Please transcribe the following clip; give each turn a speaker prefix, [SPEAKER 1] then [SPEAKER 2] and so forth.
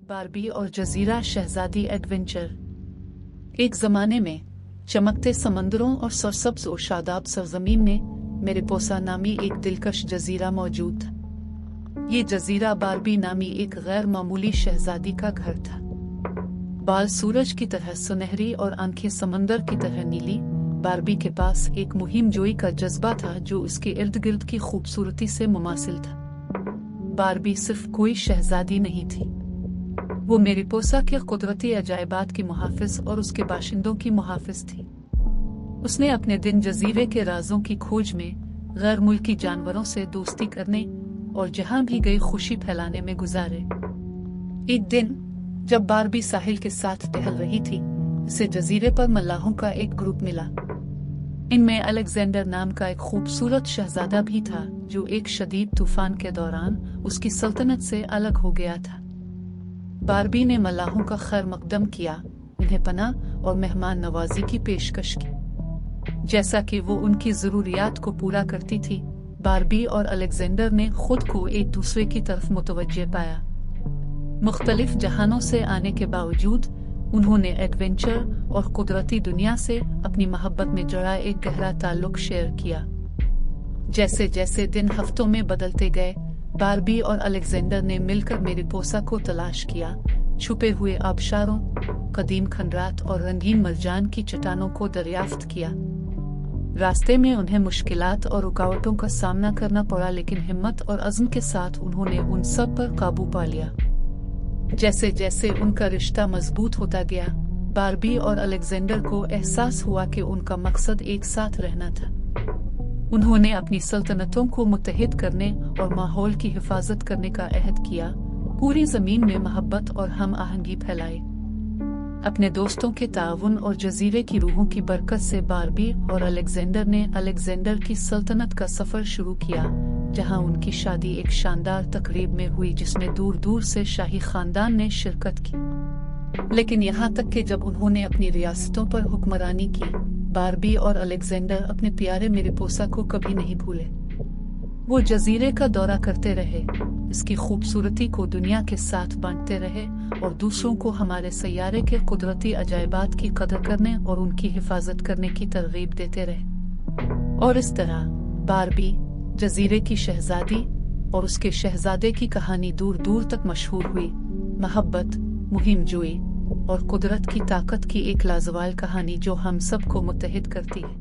[SPEAKER 1] Barbie और जजीरा शहजादी adventure. एक जमाने में चमकते समंदरों और सरसब्ज और शादाब सरजमीन में मेरिपोसा नामी एक दिलकश जजीरा मौजूद था। ये जजीरा बारबी नामी एक गैर मामूली शहजादी का घर था। बाल सूरज की तरह सुनहरी और आंखें समंदर की तरह नीली। बारबी के पास एक मुहिम जोई का जज्बा था जो उसके इर्द गिर्द की खूबसूरती से मुमासिल था। बारबी सिर्फ कोई शहजादी नहीं थी, वो मेरिपोसा के कुदरती अजायबात की मुहाफिज और उसके बाशिंदों की मुहाफिज थी। उसने अपने दिन जजीरे के राजों की खोज में, गैर मुल्की जानवरों से दोस्ती करने और जहां भी गई खुशी फैलाने में गुजारे। एक दिन जब बारबी साहिल के साथ टहल रही थी, उसे जजीरे पर मल्लाहों का एक ग्रुप मिला। इनमें अलेक्जेंडर नाम का एक खूबसूरत शहजादा भी था जो एक शदीद तूफान के दौरान उसकी सल्तनत से अलग हो गया था। बारबी ने मल्लाहों का खैर मकदम किया, उन्हें पनाह और मेहमान नवाजी की पेशकश की। जैसा कि वो उनकी जरूरियात को पूरा करती थी, बारबी और अलेक्जेंडर ने खुद को एक दूसरे की तरफ मुतवज्जे पाया। मुख्तलिफ जहानों से आने के बावजूद उन्होंने एडवेंचर और कुदरती दुनिया से अपनी मोहब्बत में जड़ा एक गहरा ताल्लुक शेयर किया। जैसे जैसे दिन हफ्तों में बदलते गए, बारबी और अलेक्जेंडर ने मिलकर मेरिपोसा को तलाश किया, छुपे हुए आबशारों, कदीम खंडरात और रंगीन मरजान की चट्टानों को दरियाफ्त किया। रास्ते में उन्हें मुश्किलात और रुकावटों का सामना करना पड़ा, लेकिन हिम्मत और अज़्म के साथ उन्होंने उन सब पर काबू पा लिया। जैसे जैसे उनका रिश्ता मजबूत होता गया, बारबी और अलेक्जेंडर को एहसास हुआ कि उनका मकसद एक साथ रहना था। उन्होंने अपनी सल्तनतों को मुत्तहिद करने और माहौल की हिफाजत करने का अहद किया, पूरी जमीन में मोहब्बत और हम आहंगी फैलाई। अपने दोस्तों के ताउन और जजीरे की रूहों की बरकत से बारबी और अलेक्जेंडर ने अलेक्जेंडर की सल्तनत का सफर शुरू किया, जहां उनकी शादी एक शानदार तकरीब में हुई जिसमें दूर दूर से शाही खानदान ने शिरकत की। लेकिन यहाँ तक कि जब उन्होंने अपनी रियासतों पर हुक्मरानी की, बारबी और अलेक्जेंडर अपने प्यारे मेरिपोसा को कभी नहीं भूले। वो जजीरे का दौरा करते रहे, इसकी खूबसूरती को दुनिया के साथ बांटते रहे और दूसरों को हमारे सैयारे के कुदरती अजायबात की कदर करने और उनकी हिफाजत करने की तरगीब देते रहे। और इस तरह बारबी, जजीरे की शहजादी और उसके शहजादे की कहानी दूर दूर तक मशहूर हुई। मोहब्बत, मुहिम जोई और कुदरत की ताकत की एक लाजवाल कहानी जो हम सबको मुत्तहिद करती है।